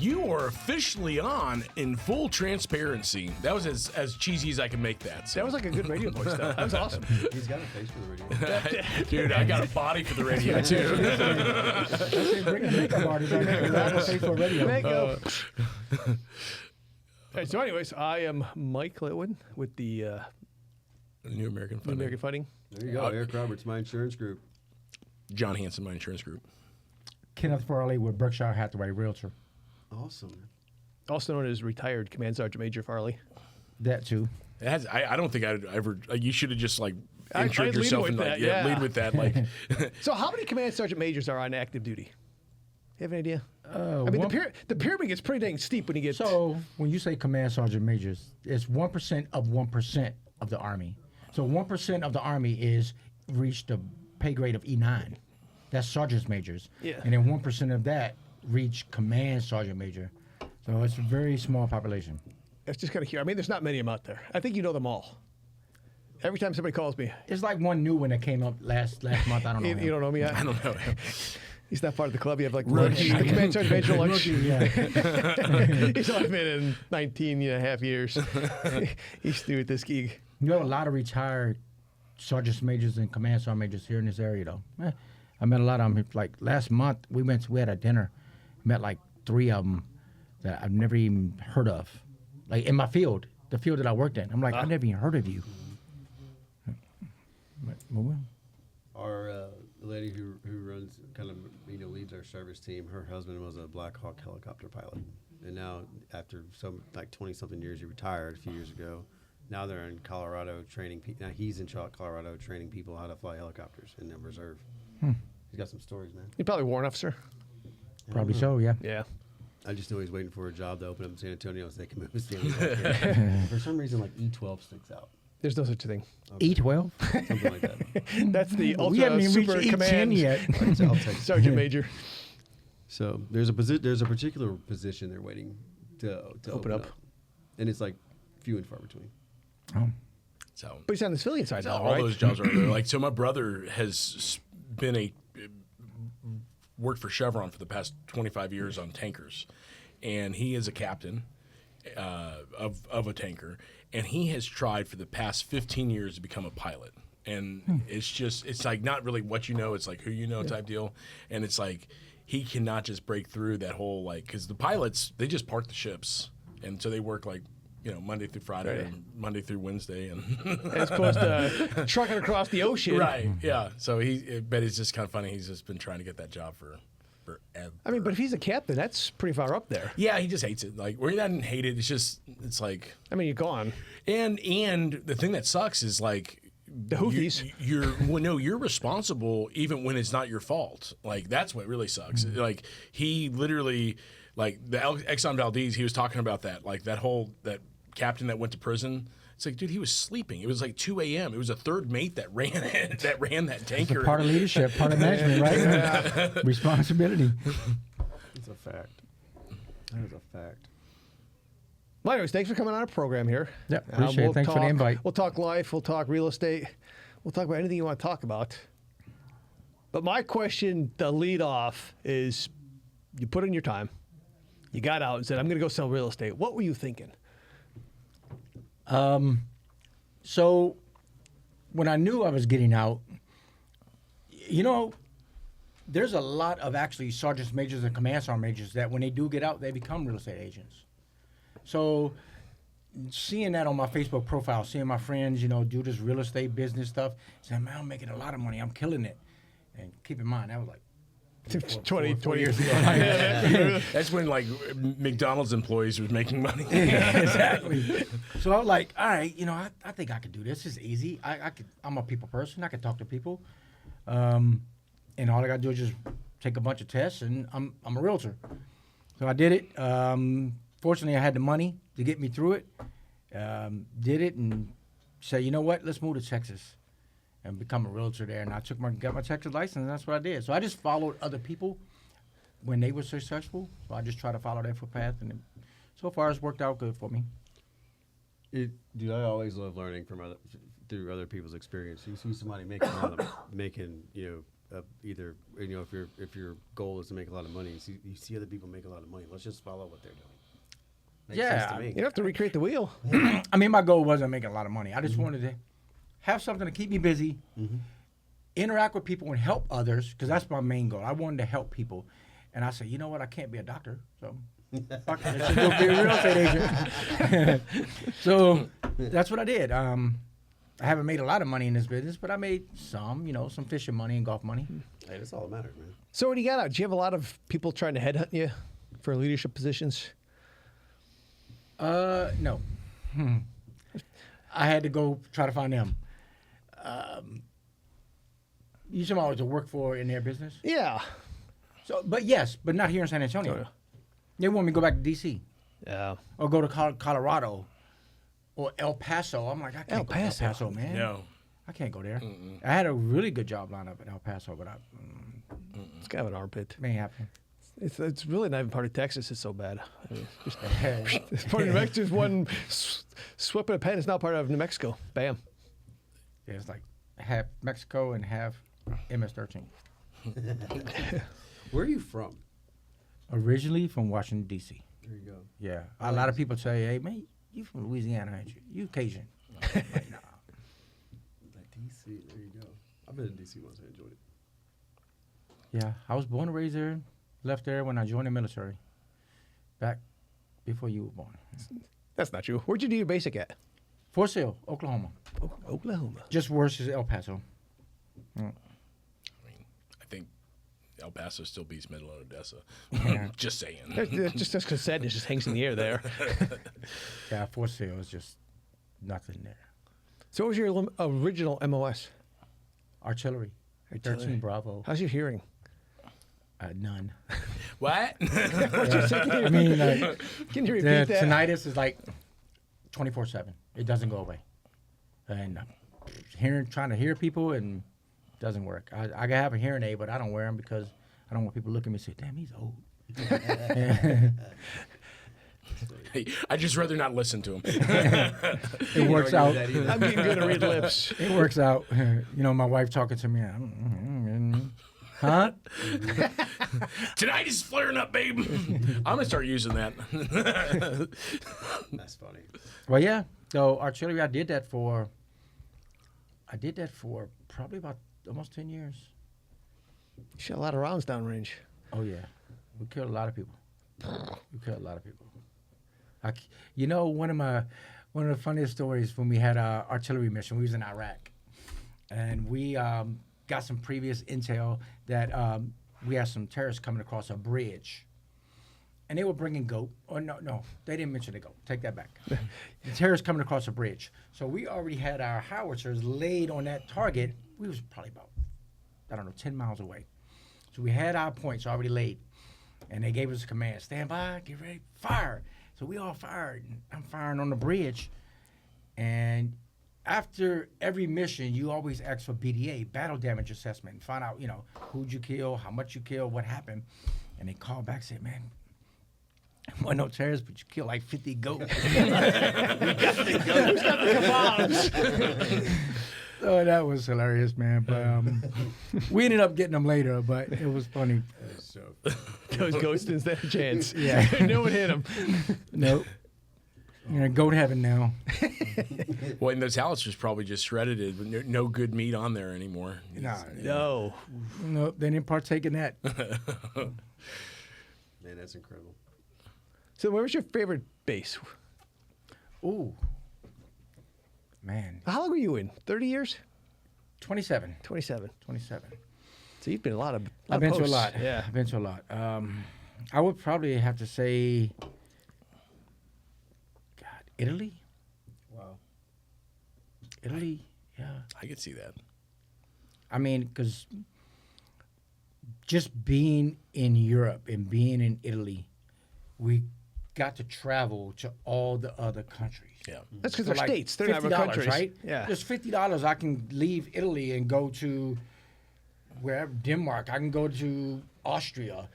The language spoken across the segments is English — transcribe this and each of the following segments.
You are officially on in full transparency. That was as cheesy as I can make that. So. That was like a good radio voice, though. That was awesome. He's got a face for the radio. Dude, I got a body for the radio, too. Bring a makeup artist back there. I have a face for radio. Makeup. All right, so anyways, I am Mike Litwin with the New American Funding. New American Funding. There you go. Eric Roberts, my insurance group. John Hanson, my insurance group. Kenneth Farley with Berkshire Hathaway Realtor. Awesome. Also known as retired Command Sergeant Major Farley. That too. It has, I don't think I'd ever. You should have just like I'd introed lead yourself with and like that, yeah. lead with that. Like, So how many Command Sergeant Majors are on active duty? You have an idea? I mean, the pyramid gets pretty dang steep when you get... So when you say command sergeant majors, it's 1% of 1% of the Army. So 1% of the Army is reached the pay grade of E9. That's sergeant majors. Yeah. And then 1% of that reach command sergeant major. So it's a very small population. It's just kind of curious. I mean, there's not many of them out there. I think you know them all. Every time somebody calls me... It's like one new one that came up last month. I don't know. You don't know me yet? I don't know. He's not part of the club. You have like Rookie. lunch. The Command Sergeant Major lunch. Rookie, yeah. He's only been in 19 and a half years. He's new at this gig. You have a lot of retired sergeants majors and command sergeant majors here in this area, though. I met a lot of them. Like last month, we had a dinner. Met like 3 of them that I've never even heard of. Like in my field, the field that I worked in. I'm like, I've never even heard of you. Well, Our lady who runs leads our service team. Her husband was a Black Hawk helicopter pilot, and now after 20-something years, he retired a few years ago. Now they're in Colorado training. Now he's in Colorado training people how to fly helicopters in the reserve. He's got some stories, man. You're probably a warrant officer. probably so, yeah. Yeah. I just know he's waiting for a job to open up in San Antonio so they can move his family back here. For some reason, like E12 sticks out. There's no such a thing. Okay. E12? Something like that. That's the ultra We haven't even super reached command E10 yet. I'll take it. Sergeant Major. So there's a particular position they're waiting to open up, and it's like few and far between. Oh. So, But he's on the civilian side now, all right? those jobs are there. Like, so my brother has been worked for Chevron for the past 25 years on tankers, and he is a captain of a tanker, and he has tried for the past 15 years to become a pilot. And it's like not really what you know, it's like who you know type deal. And it's like he cannot just break through that whole, like, because the pilots, they just park the ships, and so they work like, Monday through Friday and Monday through Wednesday, and As opposed to trucking across the ocean. right, yeah. So but it's just kind of funny. He's just been trying to get that job forever. I mean, but if he's a captain, that's pretty far up there. Yeah, he just hates it. Like, or he doesn't hate it. It's like, I mean, you're gone. and the thing that sucks is like The Houthis. You're responsible even when it's not your fault. Like, that's what really sucks. Like, he literally, like the Exxon Valdez, he was talking about that, like that captain that went to prison. It's like, dude, he was sleeping. It was like 2 a.m. It was a third mate that ran that tanker. Part of leadership, part of management, right? Responsibility. It's a fact. That is a fact. Well, anyways, thanks for coming on our program here. Yeah, appreciate it. Thanks for the invite. We'll talk life. We'll talk real estate. We'll talk about anything you want to talk about. But my question to lead off is, you put in your time. You got out and said, I'm going to go sell real estate. What were you thinking? So when I knew I was getting out, there's a lot of actually sergeants majors and command sergeant majors that when they do get out, they become real estate agents. So seeing that on my Facebook profile, seeing my friends, do this real estate business stuff, saying, man, I'm making a lot of money. I'm killing it. And keep in mind, that was like 20 years ago. That's when like McDonald's employees was making money. Exactly. So I was like, all right, I think I could do this. It's easy. I'm a people person. I can talk to people. And all I got to do is just take a bunch of tests, and I'm a realtor. So I did it. Fortunately, I had the money to get me through it. Did it and said, you know what? Let's move to Texas and become a realtor there. And I got my Texas license, and that's what I did. So I just followed other people when they were successful. So I just try to follow their footpath, and so far it's worked out good for me. Dude, I always love learning from through other people's experience. You see somebody making either if your goal is to make a lot of money, you see other people make a lot of money. Let's just follow what they're doing. Makes sense to me. You don't have to recreate the wheel. I mean, my goal wasn't making a lot of money. I just wanted to have something to keep me busy, interact with people, and help others, because that's my main goal. I wanted to help people. And I said, you know what? I can't be a doctor, so fuck it. Let's just go be a real estate agent. So that's what I did. I haven't made a lot of money in this business, but I made some fishing money and golf money. Hey, that's all that matters, man. So when you got out, did you have a lot of people trying to headhunt you for leadership positions? No. I had to go try to find them. You talking about to work for in their business? Yeah. So, but not here in San Antonio. Oh, yeah. They want me to go back to D.C. Yeah. or go to Colorado or El Paso. I'm like, I can't go to El Paso, man. No. I can't go there. I had a really good job lined up at El Paso, but It's kind of an armpit. ain't happening. It's really not even part of Texas. It's so bad. I mean, it's part of New Mexico. Just one sweep of a pen. It's not part of New Mexico. Bam. Yeah, it's like half Mexico and half MS-13. Where are you from? Originally from Washington, D.C. There you go. Yeah. A lot of people say, hey, man, you from Louisiana, ain't you? You Cajun. Like, nah. Like D.C., there you go. I've been in D.C. once. I enjoyed it. Yeah, I was born and raised there. Left there when I joined the military. Back before you were born. That's not true. Where'd you do your basic at? Fort Sill, Oklahoma. Oklahoma. Just worse as El Paso. I mean, I think El Paso still beats Midland, Odessa. Yeah. Just saying. Just because sadness just hangs in the air there. Yeah, Fort Sill is just nothing there. So what was your original MOS? Artillery. 13 Bravo. How's your hearing? None. What? I mean, like, Can you the repeat that? tinnitus is like 24/7. It doesn't go away. And trying to hear people and it doesn't work. I have a hearing aid, but I don't wear them because I don't want people looking at me and say, damn, he's old. Hey, I'd just rather not listen to him. It works out. I'm getting good at read lips. It works out. My wife talking to me. Huh? Tonight is flaring up, babe. I'm going to start using that. That's funny. Well, yeah. So artillery, I did that for probably about almost 10 years. You shot a lot of rounds downrange. Oh, yeah. We killed a lot of people. One of the funniest stories when we had our artillery mission, we was in Iraq. And we got some previous intel that we had some terrorists coming across a bridge. And they were bringing goat. Oh, no, they didn't mention the goat. Take that back. The terrorists coming across a bridge. So we already had our howitzers laid on that target. We was probably about, 10 miles away. So we had our points already laid. And they gave us a command, stand by, get ready, fire. So we all fired. I'm firing on the bridge. And after every mission, you always ask for BDA, battle damage assessment, and find out, who'd you kill, how much you killed, what happened. And they called back and said, man, wasn't no terrorists, but you killed like 50 goats. Who's got the kebabs? Oh, that was hilarious, man. But we ended up getting them later, but it was funny. Those ghosts didn't stand a chance. Yeah. No one hit them. Nope. You're gonna go to heaven now. Well, and those howitzers probably just shredded it. With no good meat on there anymore. No. Nope, they didn't partake in that. Man, that's incredible. So where was your favorite base? Ooh. Man. How long were you in? 30 years? 27. 27. 27. So you've been a lot of I've been to a posts. lot. Yeah. I've been to a lot. I would probably have to say, Italy. Wow. Italy, yeah. I could see that. I mean, because just being in Europe and being in Italy, we got to travel to all the other countries. Yeah. That's because So they're like states. They're not $50, countries. right? Yeah. Just $50, I can leave Italy and go to wherever, Denmark. I can go to Austria.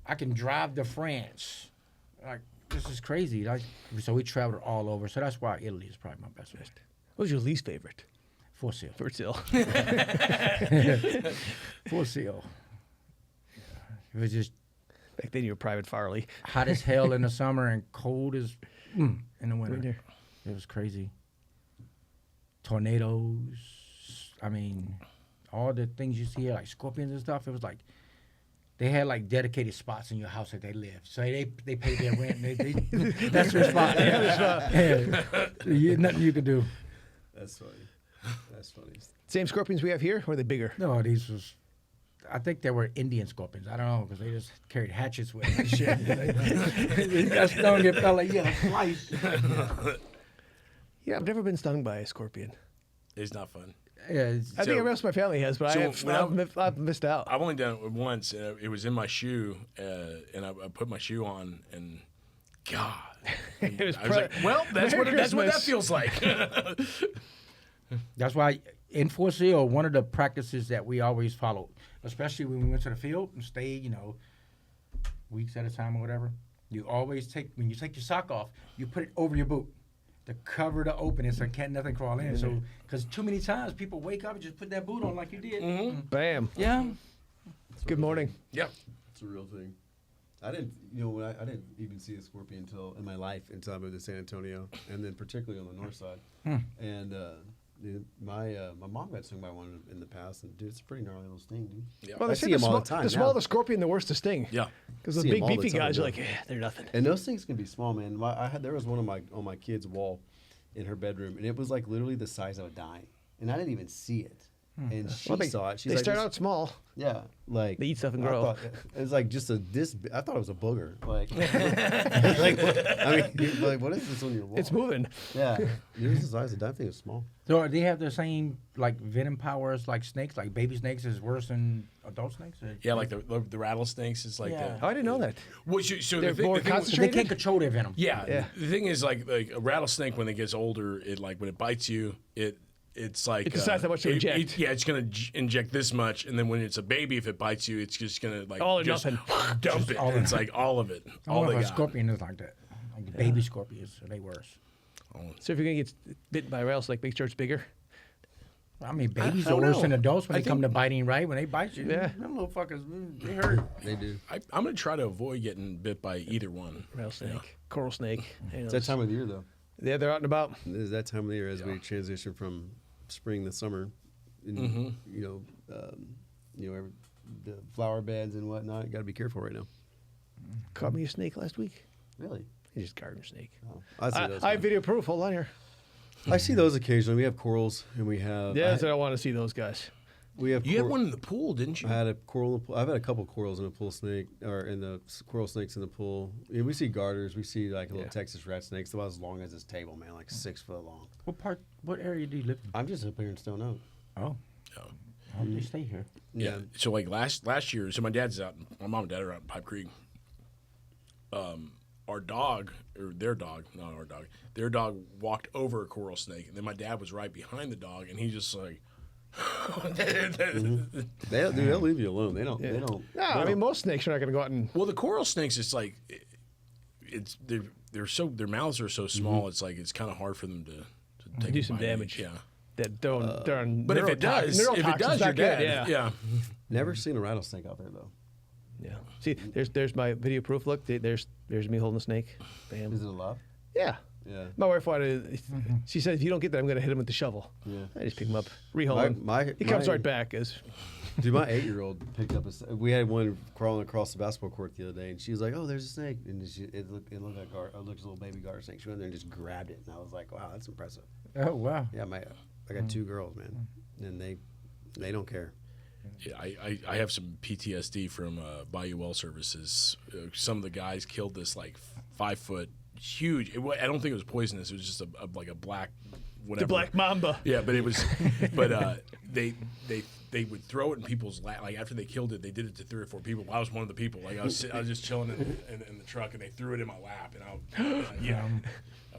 I can drive to France. Like, this is crazy. Like, so we traveled all over. So that's why Italy is probably my best friend. What was your least favorite? For sale. For sale. For sale. It was just Back then you were Private Farley. hot as hell in the summer and cold as in the winter. Winter. It was crazy. Tornadoes. I mean, all the things you see here, like scorpions and stuff. It was like they had like dedicated spots in your house that they lived. So they paid their rent. That's their spot. Nothing you could do. That's funny. That's funny. Same scorpions we have here, or are they bigger? No, these was. I think they were Indian scorpions. I don't know because they just carried hatchets with them and shit. They got stung and felt like slice. Yeah, I've never been stung by a scorpion. It's not fun. Yeah, it's- I think everyone else in my family has, but So when I've missed out. I've only done it once. It was in my shoe, and I put my shoe on, and God, It was I was like, well, that's Merry that's what that Christmas. feels like. That's why in Fort Sill, one of the practices that we always followed, especially when we went to the field and stayed, weeks at a time or whatever, you always when you take your sock off, you put it over your boot to cover the opening so nothing crawl in. So, because too many times people wake up and just put that boot on like you did. Bam. Yeah. Good morning. Yep. It's a real thing. I didn't, when I didn't even see a scorpion in my life until I moved to San Antonio, and then particularly on the north side. And my mom got stung by one in the past, and dude, it's a pretty gnarly little sting, dude. Yeah. Well, I they say see them all the time the smaller now. the scorpion, the worse the sting. Yeah. Because the See 'em big all the beefy time, guys are yeah. like, they're nothing. And those things can be small, man. There was one on my kid's wall in her bedroom, and it was like literally the size of a dime, and I didn't even see it. And she Well, saw it. She's they like, start this- out small. Yeah, like They eat stuff and I grow. thought it was like just this. I thought it was a booger. Like, like what is this on your wall? It's moving. Yeah, it was the size of that thing. Is small. So they have the same like venom powers like snakes, like baby snakes is worse than adult snakes? Yeah, like the rattlesnakes is like Yeah. Oh, I didn't know that. Well, so They're the thing, more the thing, So they concentrated? can't control their venom. yeah, Yeah. The thing is like a rattlesnake when it gets older, when it bites you, it's like It decides how much to inject. yeah, it's gonna inject this much, and then when it's a baby, if it bites you, it's just gonna like All or just nothing. dump it. all It's like all of it, I all wonder they if a got. scorpion is like that. Like the baby scorpions, are they worse? So if you're going to get bitten by a rattlesnake, make sure it's bigger. I mean, babies I are don't worse know. than adults when I they come to think- biting, right? When they bite you, Yeah. them little fuckers, they hurt. They do. I'm gonna try to avoid getting bit by either one. Rattlesnake, coral snake. It's that time of the year, though. Yeah, they're out and about. It is that time of the year as we transition from spring to summer. And, the flower beds and whatnot. You got to be careful right now. Caught me a snake last week. Really? He's just garden snake. Oh, I see those. I have video proof. Hold on here. I see those occasionally. We have corals, and we have. Yeah, I want to see those guys. We have. You had one in the pool, didn't you? I had a coral. In the pool. I've had a couple corals in a pool snake, or in the coral snakes in the pool. Yeah, we see garters. We see like little Texas rat snakes. About as long as this table, man, like 6 foot long. What area do you live in? I'm just up here in Stone Oak. Oh, Yeah. how do they stay here? Yeah. So like last year, so my mom and dad are out in Pipe Creek. Our dog, or their dog, not our dog, their dog walked over a coral snake, and then my dad was right behind the dog, and he just like. They'll leave you alone. They don't. They don't. No, I mean most snakes are not going to go out and. Well, the coral snakes, it's like, they're so their mouths are so small. It's like it's kind of hard for them to take do a some bite. damage. Yeah. That don't. They're on But if it does, you're dead. Yeah. Never seen a rattlesnake out there though. Yeah. See, there's my video proof. Look, there's me holding the snake. Bam. Is it alive? Yeah. Yeah. My wife wanted. She said, "If you don't get that, I'm going to hit him with the shovel." Yeah. I just pick him up, rehaul him. He comes right back. Dude, my 8-year-old picked up we had one crawling across the basketball court the other day, and she was like, "Oh, there's a snake," and it looked like it looked a little baby garter snake. She went there and just grabbed it, and I was like, "Wow, that's impressive." Oh wow. Yeah, I got 2 girls, man, and they don't care. Yeah, I have some PTSD from Bayou Well Services. Some of the guys killed this like 5 foot huge. I don't think it was poisonous. It was just like a black whatever. The black mamba. Yeah, but it was. But they would throw it in people's lap. Like after they killed it, they did it to 3 or 4 people. I was one of the people. Like I was just chilling in the truck, and they threw it in my lap, and I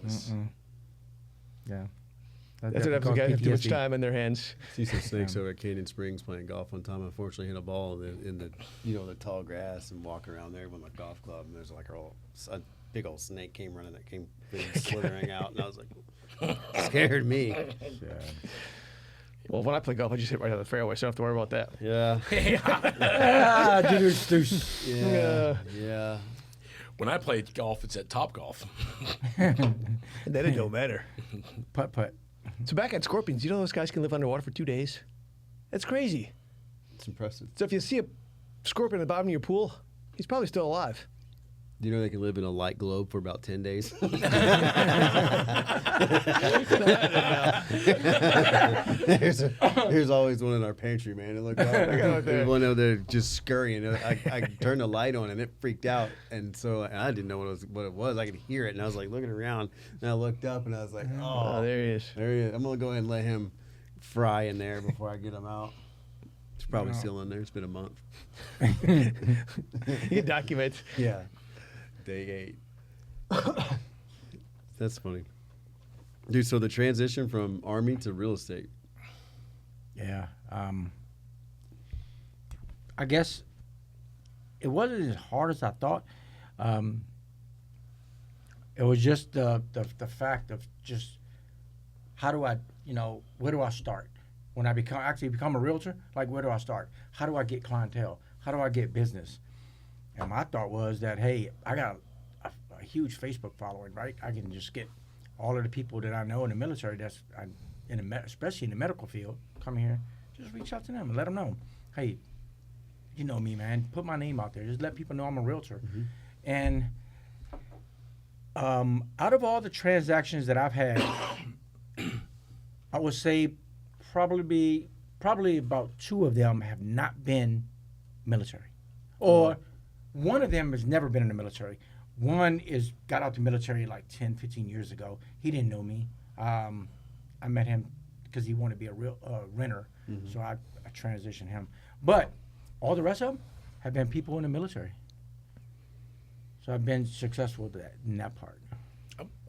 was. Yeah. That's what happens when guys have too much time in their hands. See some snakes over at Canyon Springs playing golf one time. Unfortunately, hit a ball in the the tall grass and walking around there with my golf club, and there's like a big old snake came slithering out, and I was like, scared me. Well, when I play golf, I just hit right on the fairway, so I don't have to worry about that. Yeah. Deuce. Yeah. When I play golf, it's at Top Golf. And then it don't matter. Putt. So back at Scorpions, you know those guys can live underwater for 2 days? That's crazy. It's impressive. So if you see a scorpion at the bottom of your pool, he's probably still alive. Do you know they can live in a light globe for about 10 days? There's always one in our pantry, man. It looked like there's one over there just scurrying. I turned the light on and it freaked out, and so I didn't know what it was. I could hear it, and I was like looking around, and I looked up, and I was like, Oh, there he is. there he is. I'm gonna go ahead and let him fry in there before I get him out. It's probably still in there. It's been a month. You can document. Yeah. Day 8. That's funny. Dude, so the transition from Army to real estate. Yeah. I guess it wasn't as hard as I thought. It was just the fact of just how do I, where do I start? When I become a realtor, like, where do I start? How do I get clientele? How do I get business? And my thought was that, hey, I got a huge Facebook following, right? I can just get all of the people that I know in the military especially in the medical field, come here, just reach out to them and let them know, hey, you know me, man. Put my name out there. Just let people know I'm a realtor. Mm-hmm. And out of all the transactions that I've had, I would say probably about 2 of them have not been military, or one of them has never been in the military. One got out the military like 10, 15 years ago. He didn't know me. I met him because he wanted to be a real renter, so I transitioned him. But all the rest of them have been people in the military. So I've been successful in that part.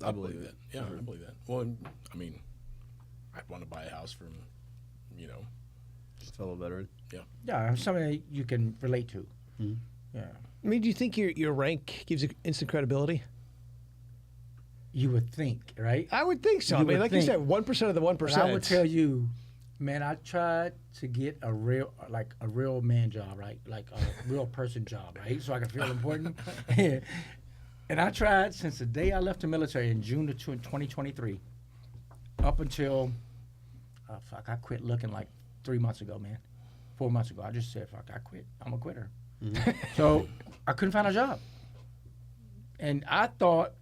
I believe that. Yeah, I believe that. Well, I mean, I'd want to buy a house from, Just a fellow veteran. Yeah. Yeah, something that you can relate to. Mm-hmm. Yeah. I mean, do you think your rank gives you instant credibility? You would think, right? I would think so. You I mean, would like think. you said, 1% of the 1%. But I would tell you, man, I tried to get a real man job, right? Like a real person job, right? So I can feel important. And I tried since the day I left the military in June of 2023 up until, I quit looking like 3 months ago, man. 4 months ago. I just said, fuck, I quit. I'm a quitter. Mm-hmm. So I couldn't find a job. And I thought,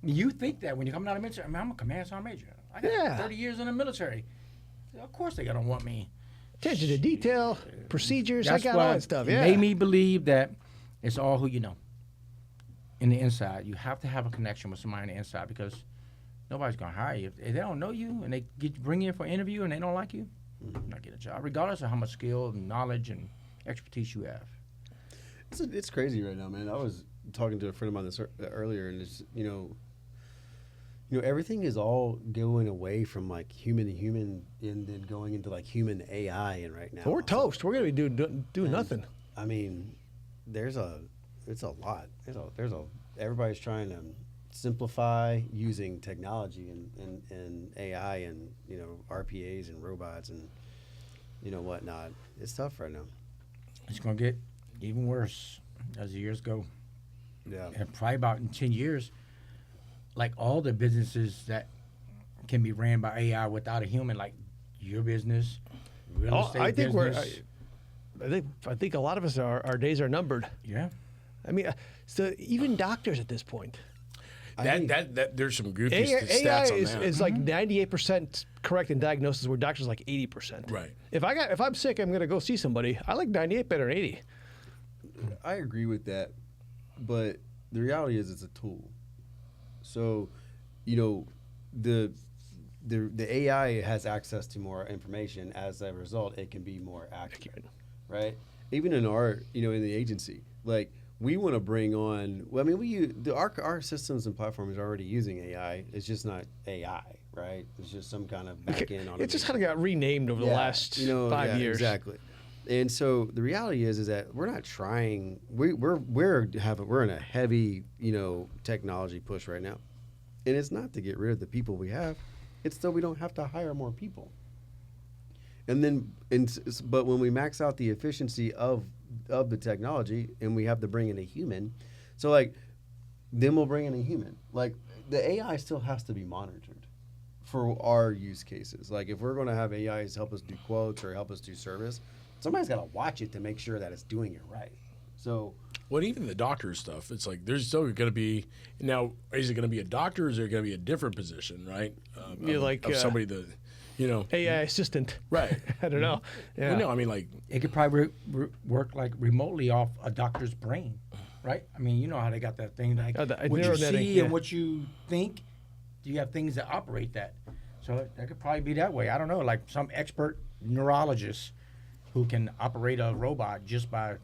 you think that when you come out of the military, I mean, I'm a command sergeant major. I got 30 years in the military. Of course they don't want me. Attention to detail, procedures, That's I got all that stuff. It Yeah. made me believe that it's all who you know. In the inside, you have to have a connection with somebody on the inside, because nobody's gonna hire you if they don't know you and they bring you in for an interview and they don't like you. You're not get a job, regardless of how much skill and knowledge and expertise you have. It's crazy right now, man. I was talking to a friend of mine this earlier, and it's everything is all going away from like human to human, and then going into like human AI. And right now, We're toast. We're gonna be doing nothing. I mean, it's a lot. Everybody's trying to simplify using technology and AI and RPAs and robots and whatnot. It's tough right now. It's gonna get even worse as the years go. Yeah. And probably about in 10 years, like all the businesses that can be ran by AI without a human, like your business, real estate business. I think a lot of us our days are numbered. Yeah. I mean, so even doctors at this point. That there's some goofy AI stats on that. is like 98% correct in diagnosis, where doctors like 80%. Right. If I'm sick, I'm gonna go see somebody. I like 98 better than 80. I agree with that, but the reality is it's a tool. So, the AI has access to more information. As a result, it can be more accurate, right? Even in our, in the agency, like we want to bring on. Well, I mean, our systems and platforms are already using AI. It's just not AI, right? It's just some kind of back end on it. It just kind of got renamed over the last 5 years. Exactly. And so the reality is that we're not trying. We're in a heavy technology push right now, and it's not to get rid of the people we have. It's so we don't have to hire more people. And then, but when we max out the efficiency of the technology, and we have to bring in a human, so like, then we'll bring in a human. Like the AI still has to be monitored for our use cases. Like if we're going to have AIs help us do quotes or help us do service, somebody's got to watch it to make sure that it's doing it right. So. Well, even the doctor stuff, it's like there's still going to be now. Is it going to be a doctor? Or is there going to be a different position, right? Of somebody that, AI assistant. Right. I don't know. Yeah. Well, no, I mean like It could probably work like remotely off a doctor's brain, right? I mean, you know how they got that thing like what you see and what you think. You have things that operate that, so that could probably be that way. I don't know, like some expert neurologist who can operate a robot just by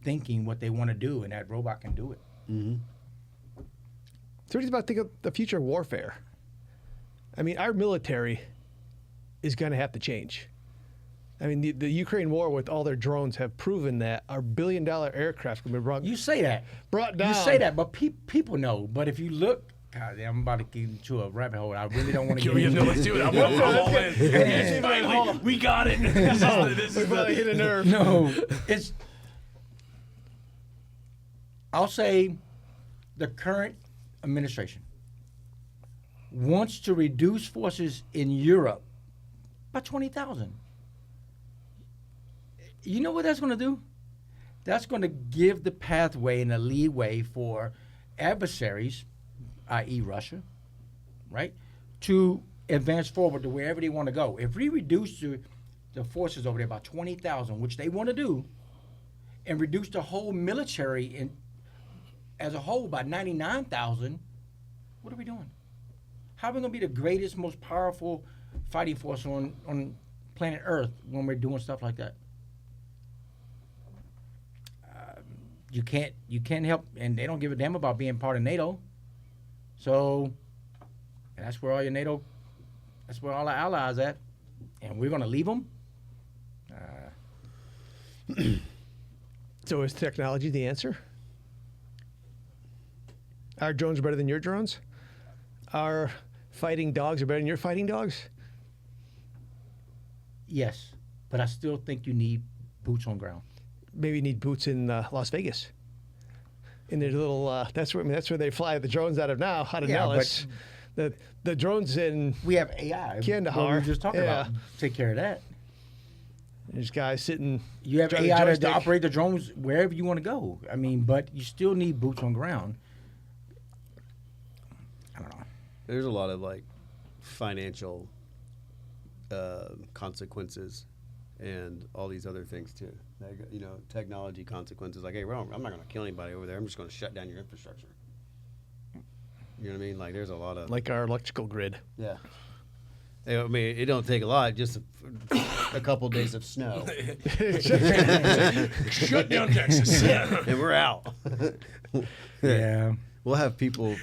thinking what they want to do, and that robot can do it. Mm-hmm. So what do you about think of the future of warfare? I mean, our military is going to have to change. I mean, the Ukraine war with all their drones have proven that our billion-dollar aircraft can be brought. You say that. Brought down. You say that, but people know. But if you look, God, I'm about to get into a rabbit hole. I really don't want to get into it. Let's do it. I'm all in. Finally, we got it. This is Finally hit a nerve. No, I'll say the current administration wants to reduce forces in Europe by 20,000. You know what that's going to do? That's going to give the pathway and the leeway for adversaries, i.e. Russia, right, to advance forward to wherever they want to go. If we reduce the forces over there by 20,000, which they want to do, and reduce the whole military as a whole by 99,000, what are we doing? How are we going to be the greatest, most powerful fighting force on planet Earth when we're doing stuff like that? You can't help, and they don't give a damn about being part of NATO. So that's where that's where all our allies at, and we're going to leave them. So is technology the answer? Our drones are better than your drones? Our fighting dogs are better than your fighting dogs? Yes, but I still think you need boots on ground. Maybe you need boots in Las Vegas. In their little, that's where they fly the drones out of Nellis. The drones in we have AI. Kandahar. What we were just talking about. Take care of that. There's guys sitting. You have AI to operate the drones wherever you want to go. I mean, but you still need boots on ground. I don't know. There's a lot of like financial consequences and all these other things too. Technology consequences. Like, hey, I'm not going to kill anybody over there. I'm just going to shut down your infrastructure. You know what I mean? Like, there's a lot of like our electrical grid. Yeah. I mean, it don't take a lot. Just a couple days of snow. shut down Texas. And we're out. Yeah. We'll have people.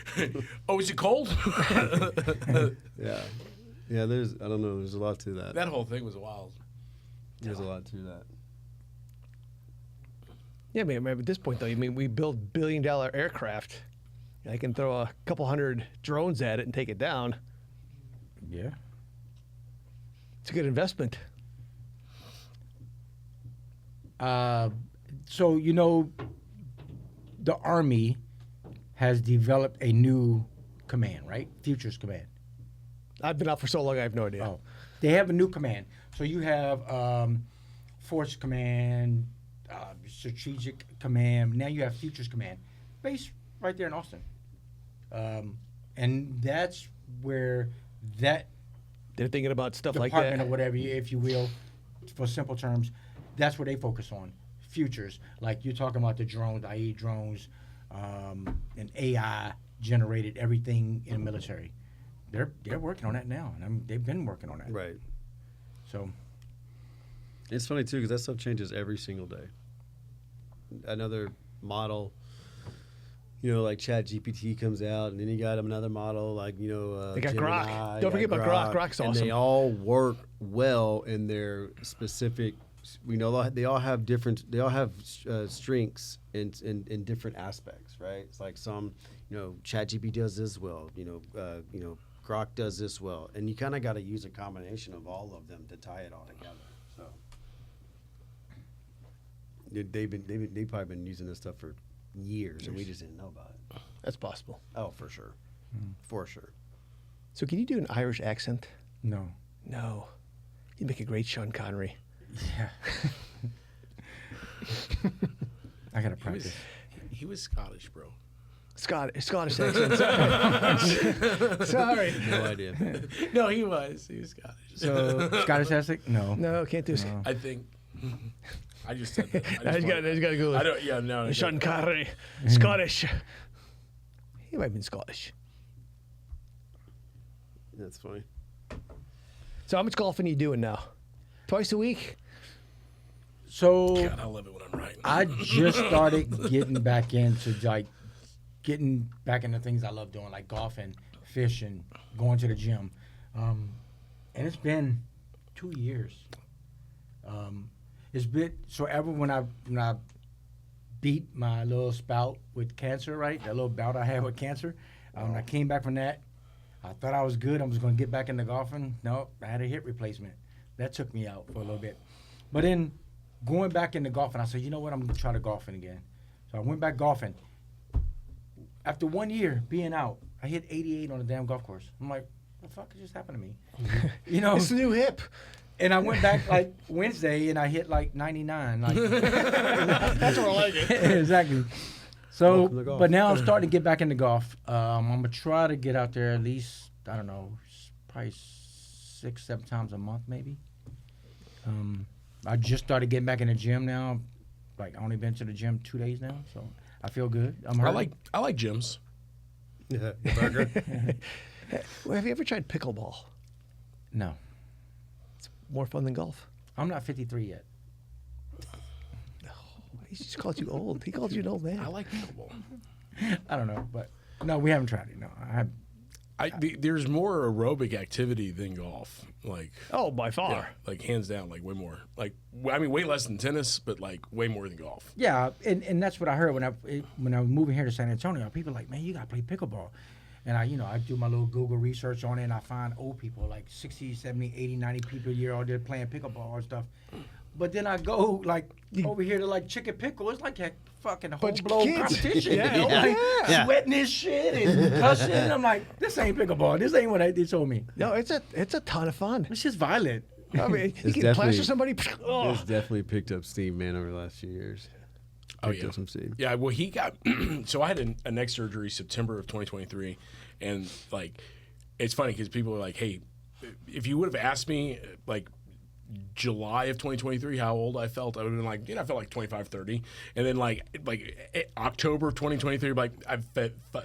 Oh, is it cold? Yeah. Yeah, I don't know, there's a lot to that. That whole thing was wild. There's a lot to that. Yeah, man, at this point, though, we build billion-dollar aircraft. I can throw a couple hundred drones at it and take it down. Yeah. It's a good investment. So, the Army has developed a new command, right? Futures Command. I've been out for so long, I have no idea. Oh, they have a new command. So you have Force Command, Strategic Command. Now you have Futures Command, based right there in Austin. And that's where they're thinking about stuff like department that. or whatever, if you will, for simple terms. That's what they focus on. Futures, like you're talking about the drones, i.e. drones, and AI generated everything in the military. They're working on that now, and they've been working on that. Right. So it's funny too because that stuff changes every single day. Another model, like ChatGPT comes out, and then you got another model like they got Gemini, Grok. Don't forget about Grok. Grok's awesome. And they all work well in their specific. We know they all have different. They all have strengths in different aspects, right? It's like some, ChatGPT does this well. Grok does this well, and you kind of got to use a combination of all of them to tie it all together. So they've probably been using this stuff for years, and we just didn't know about it. That's possible. Oh, for sure, for sure. So can you do an Irish accent? No. No. You make a great Sean Connery. Yeah. I gotta practice. He was Scottish, bro. Scottish accent. Sorry. Sorry. No idea. No, he was. He was Scottish. So Scottish accent? No. No, can't do it. No. I think. I just said that. I just got to go. I don't. Yeah, no. Sean Connery, Scottish. He might have been Scottish. That's funny. So how much golfing are you doing now? Twice a week? So God, I love it when I'm right. I just started getting back into things I love doing, like golfing, fishing, going to the gym, and it's been 2 years. It's been so ever when I beat my little spout with cancer, right? That little bout I had with cancer. When I came back from that, I thought I was good. I was going to get back into golfing. Nope, I had a hip replacement. That took me out for a little bit. But then going back into golfing, I said, you know what? I'm going to try to golfing again. So I went back golfing. After 1 year being out, I hit 88 on a damn golf course. I'm like, what the fuck just happened to me? You know? It's a new hip. And I went back like Wednesday and I hit like 99. Like, That's what I like it. exactly. So, Welcome to golf. but now I'm starting to get back into golf. I'm going to try to get out there at least, I don't know, probably 6-7 times a month maybe. I just started getting back in the gym now. Like, I only been to the gym 2 days now, so I feel good. I like gyms. Yeah, burger. Well, have you ever tried pickleball? No. More fun than golf. I'm not 53 yet. He just called you old. He called you an old man. I like pickleball. I don't know, but no, we haven't tried it. No, There's more aerobic activity than golf. Like, Oh, by far. yeah, like hands down, like way more. Like, I mean, way less than tennis, but like way more than golf. Yeah, and that's what I heard when I was moving here to San Antonio. People were like, man, you gotta play pickleball. And I do my little Google research on it, and I find old people, like 60, 70, 80, 90 people a year out there playing pickleball and stuff. But then I go, like, over here to, like, Chicken Pickle. It's like a fucking Bunch of whole-blown kids. competition. Yeah, I'm like, yeah. sweating this shit and cussing. I'm like, this ain't pickleball. This ain't what they told me. No, it's a ton of fun. It's just violent. I mean, you It's can definitely- plaster somebody. Oh. It's definitely picked up steam, man, over the last few years. Oh, Picked yeah. up some steam. Yeah, well, he got so I had a neck surgery September of 2023, and like, it's funny because people are like, "Hey, if you would have asked me like July of 2023 how old I felt, I would have been like, I felt like 25, 30, and then like October of 2023, like I'm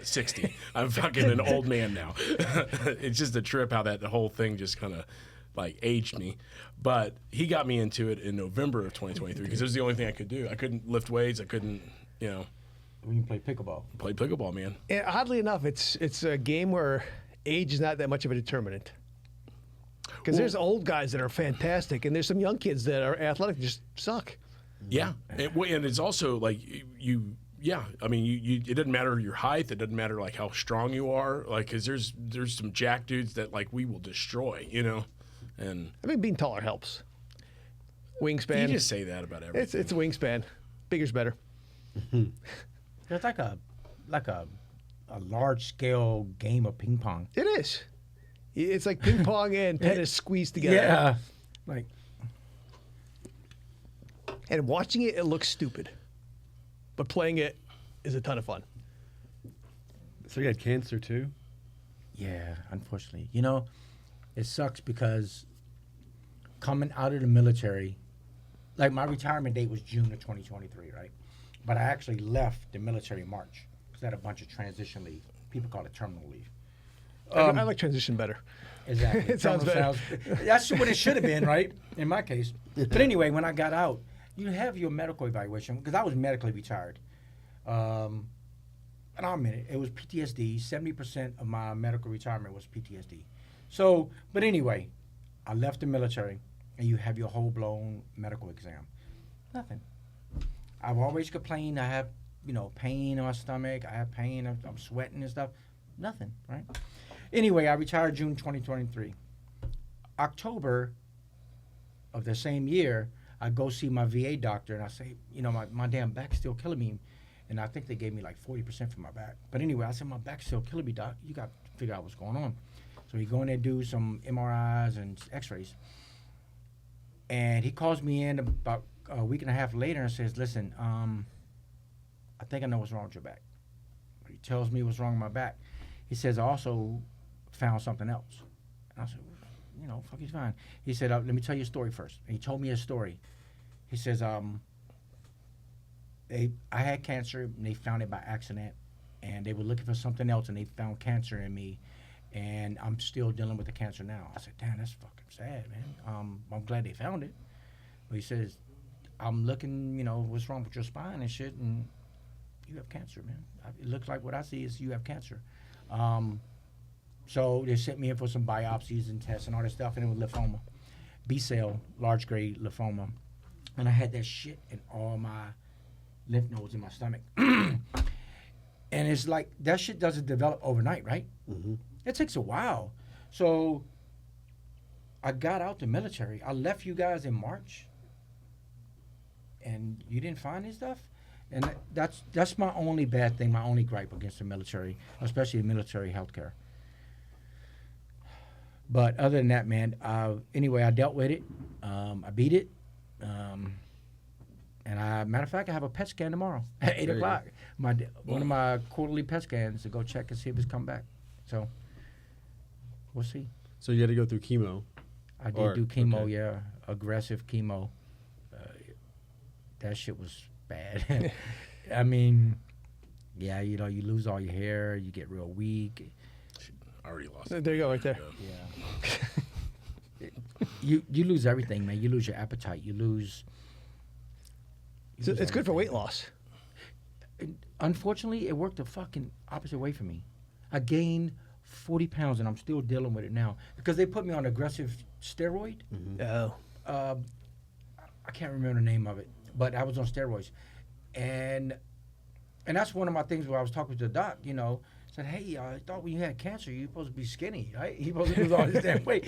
60. I'm fucking an old man now. It's just a trip how that whole thing just kind of like aged me. But he got me into it in November of 2023 because it was the only thing I could do. I couldn't lift weights. I couldn't, We can play pickleball. play pickleball, man. And oddly enough, it's a game where age is not that much of a determinant. Because there's old guys that are fantastic, and there's some young kids that are athletic and just suck. Yeah, and it's also like you. Yeah, I mean, it doesn't matter your height. It doesn't matter like how strong you are. Like, cause there's some jack dudes that like we will destroy. And I mean, being taller helps. Wingspan. you just say that about everything. It's a wingspan. Bigger's better. It's like a large scale game of ping pong. It is. It's like ping pong and tennis squeezed together. Yeah. Like, And watching it, it looks stupid. But playing it is a ton of fun. So you had cancer too? yeah, unfortunately. It sucks because coming out of the military, like my retirement date was June of 2023, right? But I actually left the military in March because I had a bunch of transition leave. People call it terminal leave. I like transition better. Exactly. It sounds Terminal that's what it should have been, right? In my case. But anyway, when I got out, you have your medical evaluation because I was medically retired. And I'll admit it, it was PTSD. 70% of my medical retirement was PTSD. So, but anyway, I left the military, and you have your whole-blown medical exam. Nothing. I've always complained. I have, pain in my stomach. I have pain. I'm sweating and stuff. Nothing, right? Anyway, I retired June 2023. October of the same year, I go see my VA doctor and I say, my damn back's still killing me. And I think they gave me like 40% for my back. But anyway, I said, my back's still killing me, doc. You got to figure out what's going on. So he go in there, do some MRIs and x-rays. And he calls me in about a week and a half later and says, listen, I think I know what's wrong with your back. He tells me what's wrong with my back. He says, I also found something else. And I said, fuck, he's fine. He said, let me tell you a story first. And he told me a story. He says, I had cancer, and they found it by accident. And they were looking for something else, and they found cancer in me. And I'm still dealing with the cancer now. I said, damn, that's fucking sad, man. I'm glad they found it. But he says, I'm looking, what's wrong with your spine and shit, and you have cancer, man. It looks like what I see is you have cancer. So they sent me in for some biopsies and tests and all that stuff, and it was lymphoma. B-cell, large grade lymphoma. And I had that shit in all my lymph nodes in my stomach. And it's like, that shit doesn't develop overnight, right? Mm-hmm. It takes a while. So I got out the military. I left you guys in March, and you didn't find this stuff? And that's my only bad thing, my only gripe against the military, especially military healthcare. But other than that, man, anyway, I dealt with it. I beat it. And matter of fact, I have a PET scan tomorrow at 8 o'clock. One of my quarterly PET scans to go check and see if it's come back. So we'll see. So you had to go through chemo. I did do chemo, yeah, aggressive chemo. That shit was bad. I mean, yeah, you lose all your hair, you get real weak. I already lost There it. you go, right there. Yeah. you lose everything, man. You lose your appetite. You lose It's good for weight loss. Unfortunately, it worked the fucking opposite way for me. I gained 40 pounds, and I'm still dealing with it now because they put me on aggressive steroid. Mm-hmm. Oh. I can't remember the name of it, but I was on steroids, and that's one of my things where I was talking to the doc. Said, hey, I thought when you had cancer, you're supposed to be skinny, right? You're supposed to lose all this damn weight.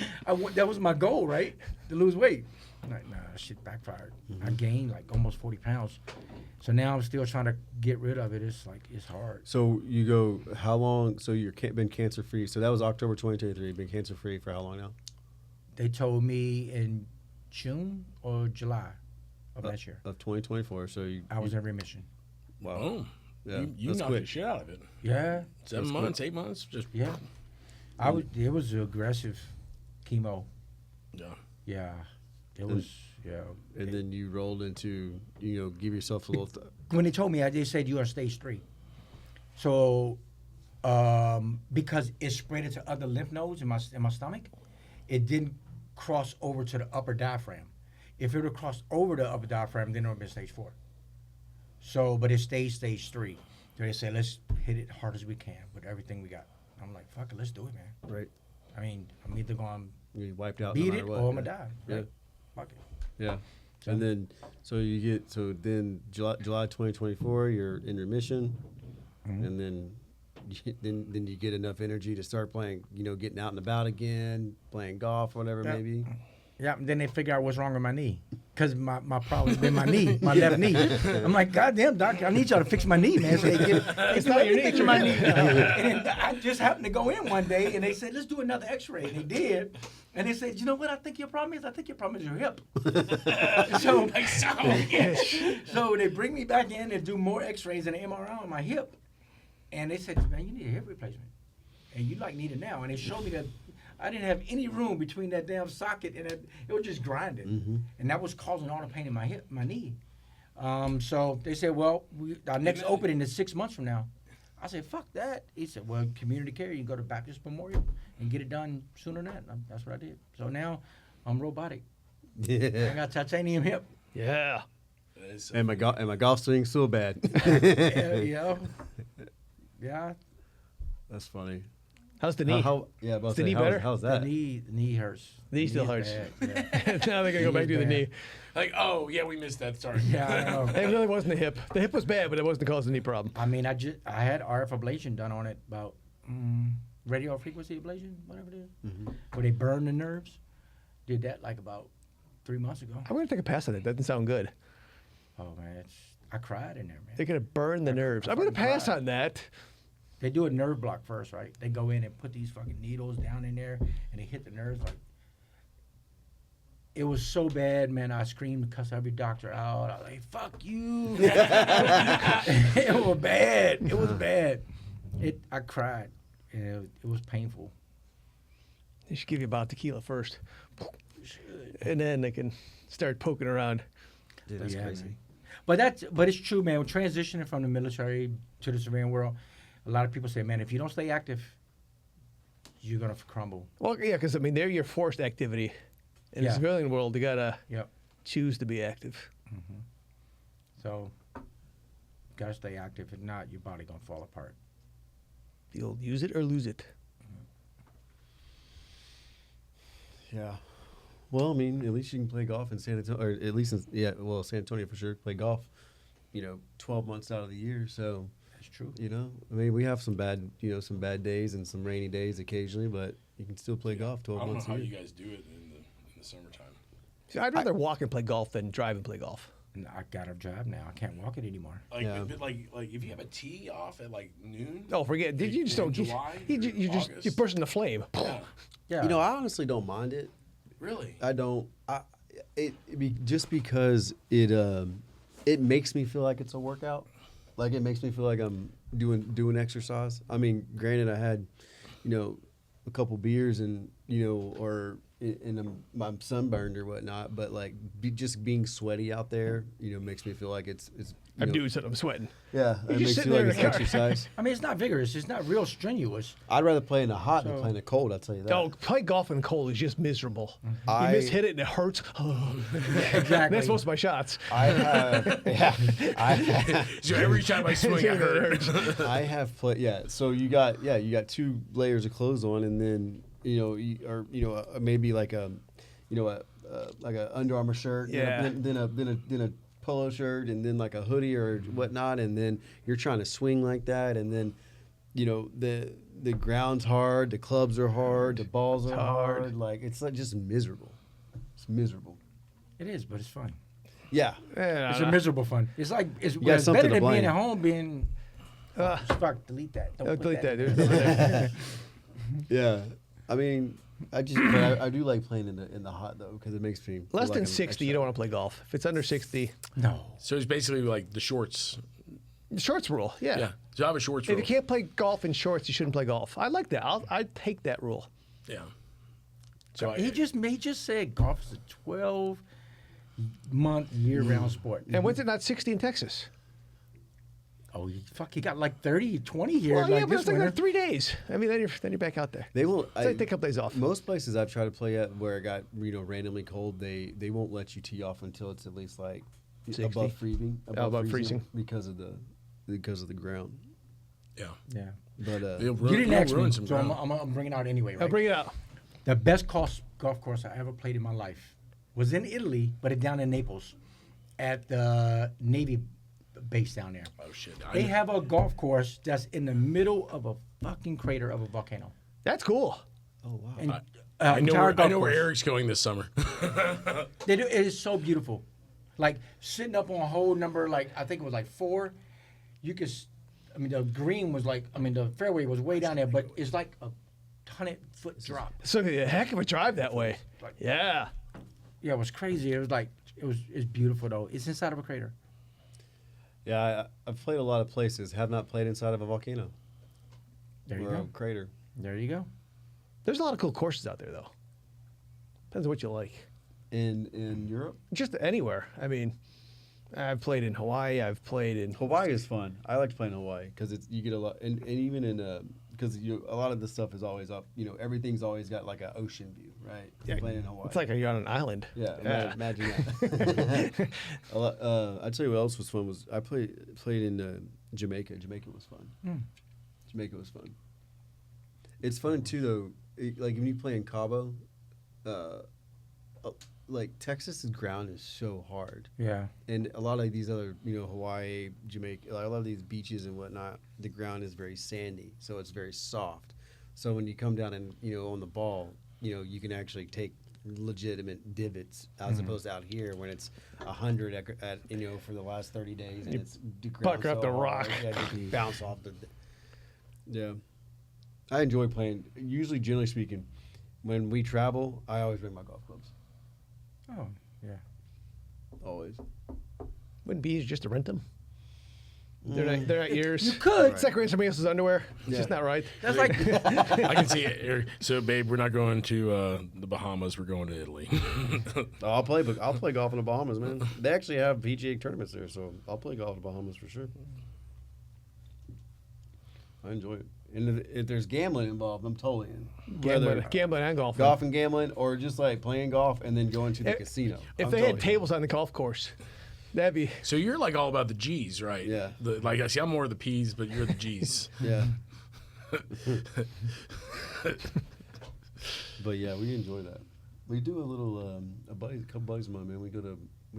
That was my goal, right? To lose weight. I'm like, nah, that shit backfired. I gained like almost 40 pounds. So now I'm still trying to get rid of it. It's hard. So you go, how long? So you've been cancer free. So that was October 2023. You've been cancer free for how long now? They told me in June or July of last year. Of 2024. So I was in remission. Wow. Oh, Yeah, you that's knocked quick. the shit out of it. Yeah. 7 months, 8 months, just Yeah. It was aggressive chemo. yeah. Yeah. It was, yeah. And then you rolled into, give yourself a little. When they told me, they said you're on stage 3. So, because it spread into other lymph nodes in my stomach, it didn't cross over to the upper diaphragm. If it would have crossed over the upper diaphragm, then it would have been stage 4. So, but it stayed stage 3. So they said, let's hit it hard as we can with everything we got. I'm like, fuck it, let's do it, man. Right. I mean, I'm either going You wiped out. to beat no it matter what. or I'm going to die. Yeah. Right? Fuck it. Yeah. And then, then July 2024, you're in remission, and then you get enough energy to start playing, getting out and about again, playing golf, whatever, Yeah. maybe. Yeah, and then they figure out what's wrong with my knee. Because my problem's been my knee, my left knee. I'm like, God damn, doc, I need y'all to fix my knee, man. So they get it's not your knee, it's my knee. And then I just happened to go in one day, and they said, let's do another x-ray. And they did. And they said, you know what I think your problem is? I think your problem is your hip. So they bring me back in and do more x-rays and MRI on my hip. And they said, man, you need a hip replacement. And you need it now. And they showed me that I didn't have any room between that damn socket and it was just grinding. Mm-hmm. And that was causing all the pain in my hip, my knee. So they said, well, our next opening is 6 months from now. I said, fuck that. He said, well, community care, you can go to Baptist Memorial and get it done sooner than that. That's what I did. So now I'm robotic. I got titanium hip. Yeah. And my golf swing's still bad. Yeah. That's funny. How's the knee? Is the knee better? How's that? The knee hurts. The knee still is hurts. bad, yeah. Now they're going to go back to the knee. Like, oh yeah, we missed that. Sorry. Yeah, I know. It really wasn't the hip. The hip was bad, but it wasn't causing the knee problem. I mean, I had RF ablation done on it about radio frequency ablation, whatever it is, Mm-hmm. where they burn the nerves. Did that like about 3 months ago. I'm gonna take a pass on it. That doesn't sound good. Oh man, I cried in there, man. They're gonna burn the nerves. I'm gonna fucking pass cried. on that. They do a nerve block first, right? They go in and put these fucking needles down in there, and they hit the nerves like. It was so bad, man. I screamed and cussed every doctor out. I was like, "Fuck you!" It was bad. It was bad. I cried. And it was painful. They should give you about tequila first, and then they can start poking around. Dude, that's Yeah, crazy. man. But it's true, man. Transitioning from the military to the civilian world, a lot of people say, man, if you don't stay active, you're gonna crumble. Well, yeah, because I mean, they're your forced activity. In the Yeah. civilian world, you gotta Yep. choose to be active. So, gotta stay active. If not, your body gonna fall apart. You'll use it or lose it. Yeah. Well, I mean, at least you can play golf in San Antonio, or at least San Antonio for sure. Play golf, 12 months out of the year. So, That's true. I mean, we have some bad days and some rainy days occasionally, but you can still play golf I 12 don't know months how a year. you guys do it in the summertime. See, I'd rather walk and play golf than drive and play golf. And I got a job now. I can't walk it anymore. Like, Yeah. but like if you have a tee off at like noon. Oh, forget. Did you just in don't? July You or just August? you're bursting the flame. Yeah. Yeah. I honestly don't mind it. Really? I don't. Just because it makes me feel like it's a workout. Like it makes me feel like I'm doing exercise. I mean, granted, I had, a couple beers and I'm sunburned or whatnot. But like just being sweaty out there, makes me feel like it's. I'm doing something. I'm sweating. Yeah, You're it just makes me sitting feel there like in it's the car. exercise. I mean, it's not vigorous. It's not real strenuous. I'd rather play in the hot than So- play in the cold. I'll tell you that. Oh, play golf in the cold is just miserable. You I- mishit it and it hurts. Exactly. That's most of my shots. I have. So every time I swing, I hurt. I have played. Yeah. So you got 2 layers of clothes on, and then maybe like a Under Armour shirt. Yeah. Then a polo shirt, and then like a hoodie or whatnot, and then you're trying to swing like that, and then the ground's hard, the clubs are hard, the balls are hard. hard. Like it's like just miserable. It's miserable. It is, but it's fun. Yeah. Yeah, It's a miserable fun. It's like it's, got it's something better to than being blame. at home. Being Uh, fuck, delete that. Don't put delete that. in. Dude. Yeah. I mean, I do like playing in the hot though because it makes me feel Less like than I'm 60, you don't want to play golf. If it's under 60, No. So it's basically like the shorts. shorts rule. Yeah. Yeah. So I have a shorts If rule. you can't play golf in shorts, you shouldn't play golf. I like that. I'd take that rule. Yeah. So He just said golf is a 12-month year-round sport. And when's it not 60 in Texas? Oh, he got like 30, 20 here. Well, like yeah, but this it's like winter. 3 days. I mean, then you're back out there. They won't. It's like take a couple days off. Most places I've tried to play at where it got randomly cold, they won't let you tee off until it's at least like 60? above freezing. Above freezing. because of the ground. yeah. Yeah. But It'll You didn't ask ruin me, some so I'm ground. bringing it out anyway. I'll Right? bring it out. The best golf course I ever played in my life was in Italy, but it down in Naples, at the Navy base down there. Oh shit. They have a golf course that's in the middle of a fucking crater of a volcano. That's cool. oh wow. And, I know entire where, I golf know where course. Eric's going this summer. They do. It is so beautiful. Like sitting up on hole number, like I think it was like 4. You could, the green was like, the fairway was way down there, but it's like a 100-foot drop. So a heck of a drive that way. Like- Yeah. Yeah, it was crazy. It was like it's beautiful though. It's inside of a crater. Yeah, I've played a lot of places. Have not played inside of a volcano There you or a go. crater. There you go. There's a lot of cool courses out there, though. Depends on what you like. In Europe, Just anywhere. I mean, I've played in Hawaii. I've played in. Hawaii is fun. I like playing Hawaii because you get a lot, and even in because a lot of the stuff is always up. Everything's always got like an ocean view, right? Yeah, Playing in Hawaii. It's like you're on an island. Yeah, imagine that. I'd tell you what else was fun was I played in Jamaica. Jamaica was fun. Jamaica was fun. It's fun too though. Like when you play in Cabo, like Texas's ground is so hard, Yeah. and a lot of these other Hawaii, Jamaica, like a lot of these beaches and whatnot, the ground is very sandy, so it's very soft. So when you come down and on the ball, you can actually take legitimate divots as opposed to out here when it's 100 at for the last 30 days and it's pucker up the rock. you bounce off the. Yeah, I enjoy playing. Usually, generally speaking, when we travel, I always bring my golf clubs. Oh, yeah. Always. Wouldn't it be easier just to rent them? They're not yours. You could. It's like renting somebody else's underwear. It's Yeah. just not right. That's like I can see it, Eric. So, babe, we're not going to the Bahamas. We're going to Italy. I'll play golf in the Bahamas, man. They actually have PGA tournaments there, so I'll play golf in the Bahamas for sure. I enjoy it. And if there's gambling involved, I'm totally in. Gambling and golf. Golf and gambling, or just like playing golf and then going to the casino. If I'm they totally had tables on the golf course, that'd be. So you're like all about the G's, right? Yeah. Like I see, I'm more of the P's, but you're the G's. in. Yeah. But yeah, we enjoy that. We do a little a couple buddies of mine, man. We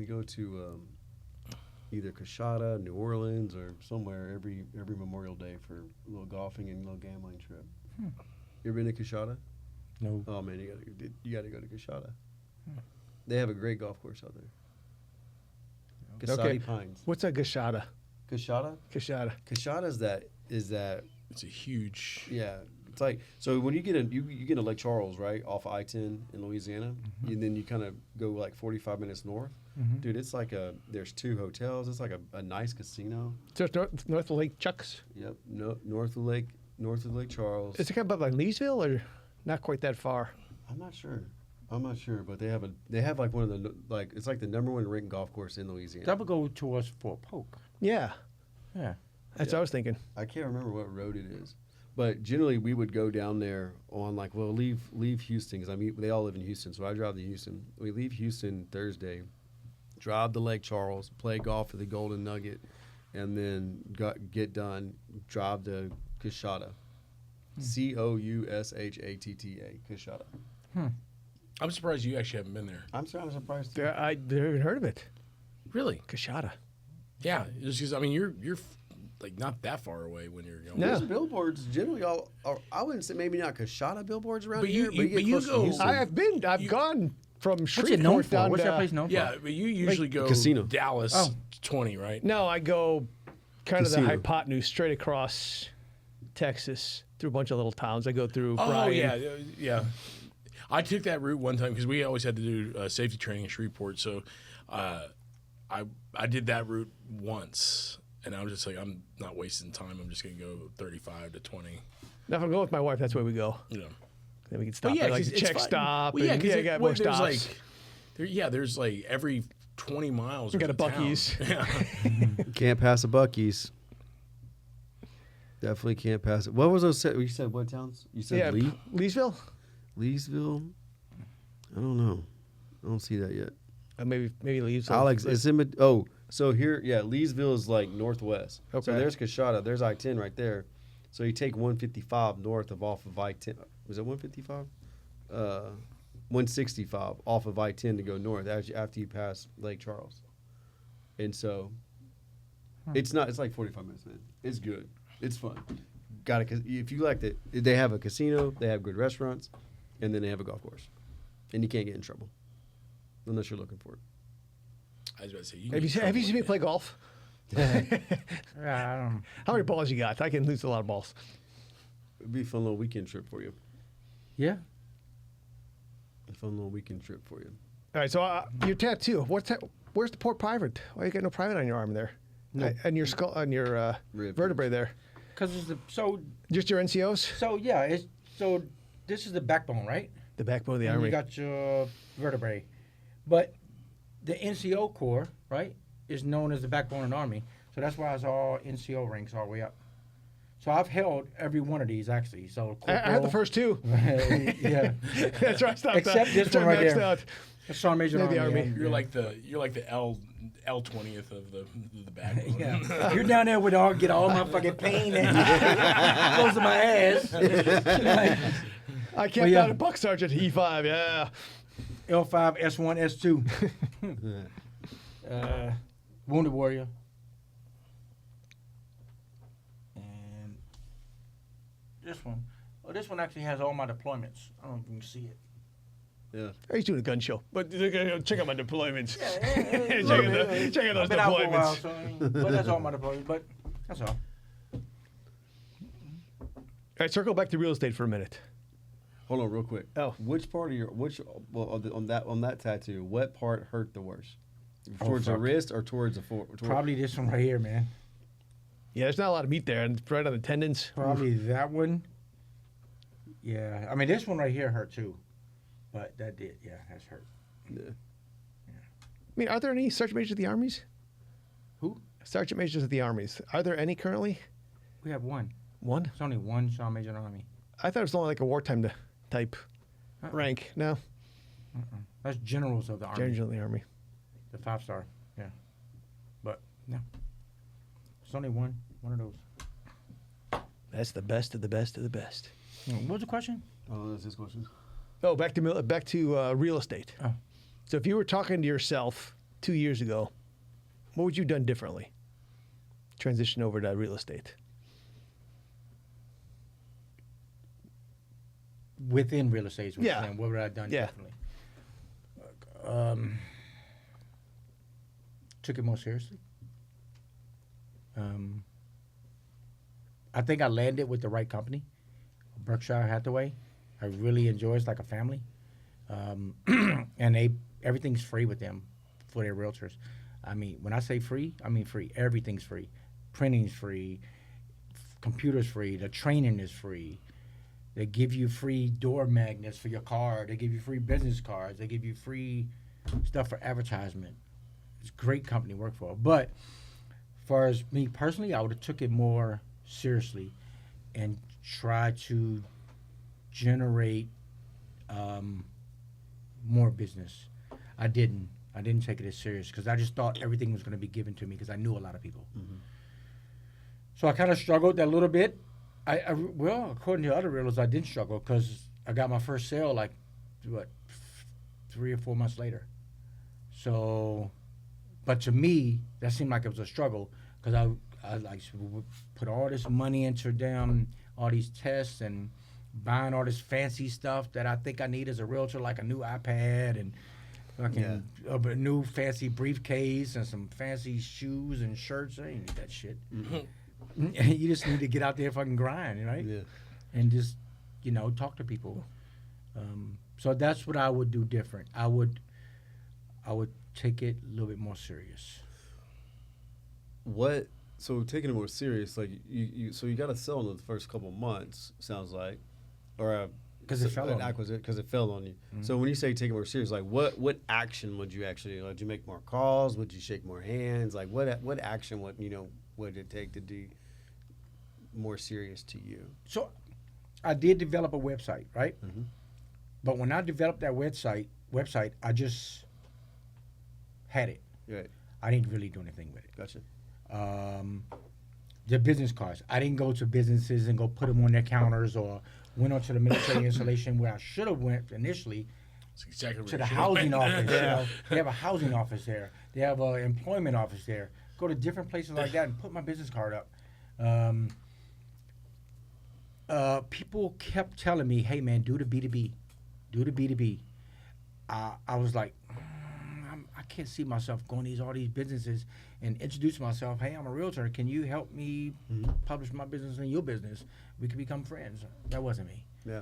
go to either Coshada, New Orleans, or somewhere every Memorial Day for a little golfing and a little gambling trip. You ever been to Coshada? no. Oh man, you gotta go to Coshada. They have a great golf course out there. Casati Okay. Pines. What's a gashada? Coshada? Gashada. Coshada is that It's a huge. yeah. It's like so when you get into Lake Charles, right, off I-10 in Louisiana, and then you kind of go like 45 minutes north. Dude, it's like there's 2 hotels. It's like a nice casino. So it's north of Lake Chucks. Yep, north of Lake Charles. Is it kind of like Leesville or not quite that far? I'm not sure, but they have like one of the it's like the #1 ranked golf course in Louisiana. That would go towards Fort Polk. Yeah, Yeah. that's what I was thinking. I can't remember what road it is, but generally we would go down there on leave Houston because they all live in Houston, so I drive to Houston. We leave Houston Thursday, drive to Lake Charles, play golf at the Golden Nugget, and then get done, drive to Coshada, Coushatta, Coshada. I'm surprised you actually haven't been there. I'm surprised too. I never even heard of it. Really? Gashada. Yeah. Just because you're like not that far away when you're going. No. There's billboards generally all. I wouldn't say maybe not Coshada billboards around But here, you get go- close to Houston. I've gone from What's it known Shreveport for? down What's to. that place known for? Yeah, but you usually go casino. Dallas Oh. 20, right? No, I go kind of the Casino. hypotenuse straight across Texas through a bunch of little towns. I go through Oh Bryan. yeah. I took that route one time because we always had to do safety training in Shreveport. So I did that route once, and I was just like, I'm not wasting time. I'm just gonna go 35 to 20. Now, if I go with my wife, that's where we go. You know. Then we can stop But yeah, at like 'cause the it's check fine. stop. Well, yeah, and, 'cause you it- got well, more there's stops. there's like every 20 miles. We got there's a town. Buc-ee's. Yeah. Can't pass a Buc-ee's. Definitely can't pass it. What was those? You said what towns? You said Yeah, Leesville? Leesville. I don't know. I don't see that yet. Maybe Leesville. Alex, it's in. So here, yeah, Leesville is like northwest. So Okay. there's Coshada. There's I-10 right there. So you take 155 north of off of I-10. Was it 155? 165 off of I-10 to go north after you pass Lake Charles. And so it's like 45 minutes, man. It's good. It's fun. If you like it, they have a casino, they have good restaurants, and then they have a golf course. And you can't get in trouble unless you're looking for it. I was about to say. Have you seen me play golf? Yeah, I don't. How many balls you got? I can lose a lot of balls. It'd be a fun little weekend trip for you. Yeah. A fun little weekend trip for you. All right, so your tattoo. Where's the port private? Why you got no private on your arm there? No. And your skull, on your Rib vertebrae there. Because it's Just your NCOs? this is the backbone, right? The backbone of the And army. you got your vertebrae, but the NCO core, right, is known as the backbone of the army. So that's why it's all NCO ranks all the way up. So I've held every one of these actually. So I had the first two. yeah. That's right. I stopped Except this That's one right maxed there. out. Sergeant Major Yeah, the Army. Army. You're like the L20th of the backbone. Yeah. You're down there with get all my fucking pain and close to my ass. I kept yeah. out a buck sergeant E5. Yeah. L5, S1, S2. Wounded Warrior. And this one. Oh, this one actually has all my deployments. I don't know if you can see it. Yeah. He's doing a gun show, but check out my deployments. Yeah, check out those I've been out for a while, deployments. so, but that's all my deployments. But that's all. All right, circle back to real estate for a minute. Hold on, real quick. Oh. Which part of on that tattoo? What part hurt the worst? Oh, Towards the fuck. wrist or towards the Probably this one right here, man. Yeah, there's not a lot of meat there, and it's right on the tendons. Probably that one. Yeah, I mean this one right here hurt too, but that did. Yeah, that's hurt. Yeah. I mean, are there any sergeant majors of the armies? Who? Sergeant majors of the armies. Are there any currently? We have one. One? There's only one Sergeant Major in the Army. I thought it was only like a wartime type rank. No, That's generals of the Army. general of the army. The 5-star. Yeah. But no. There's only one of those. That's the best of the best of the best. What was the question? Oh, that's his question. Oh, back to real estate. Oh. So if you were talking to yourself 2 years ago, what would you have done differently? Transition over to real estate. Within real estate, is what Yeah. you're saying. What would I have done Yeah. differently? Took it more seriously. I think I landed with the right company, Berkshire Hathaway. I really enjoy it. It's like a family. And everything's free with them for their realtors. I mean, when I say free, I mean free. Everything's free. Printing's free. Computer's free. The training is free. They give you free door magnets for your car. They give you free business cards. They give you free stuff for advertisement. It's a great company to work for. But as far as me personally, I would have took it more seriously and tried to generate more business. I didn't take it as serious because I just thought everything was going to be given to me because I knew a lot of people. Mm-hmm. So I kind of struggled that little bit. Well, according to other realtors, I didn't struggle because I got my first sale like, 3 or 4 months later. So, but to me, that seemed like it was a struggle because I like put all this money into all these tests and buying all this fancy stuff that I think I need as a realtor, like a new iPad and fucking a new fancy briefcase and some fancy shoes and shirts. I ain't need that shit. Mm-hmm. You just need to get out there and fucking grind, right? Yeah. And just, talk to people. So that's what I would do different. I would take it a little bit more serious. So taking it more serious, like you got to sell in the first couple of months, sounds like, or because it fell on me. Because it fell on you. Mm-hmm. So when you say take it more serious, like what action would you actually? Would you make more calls? Would you shake more hands? Like what action would it take to do more serious to you? So I did develop a website, right? Mm-hmm. But when I developed that website, I just had it. Right. I didn't really do anything with it. Gotcha. The business cards. I didn't go to businesses and go put them on their counters or went onto the military installation where I should have went initially That's exactly what to you the should housing have office. done. They have a housing office there. They have an employment office there. Go to different places like that and put my business card up. People kept telling me, "Hey man, do the B2B, do the B2B." I was like, I can't see myself going to all these businesses and introduce myself. Hey, I'm a realtor. Can you help me publish my business in your business? We could become friends. That wasn't me. Yeah.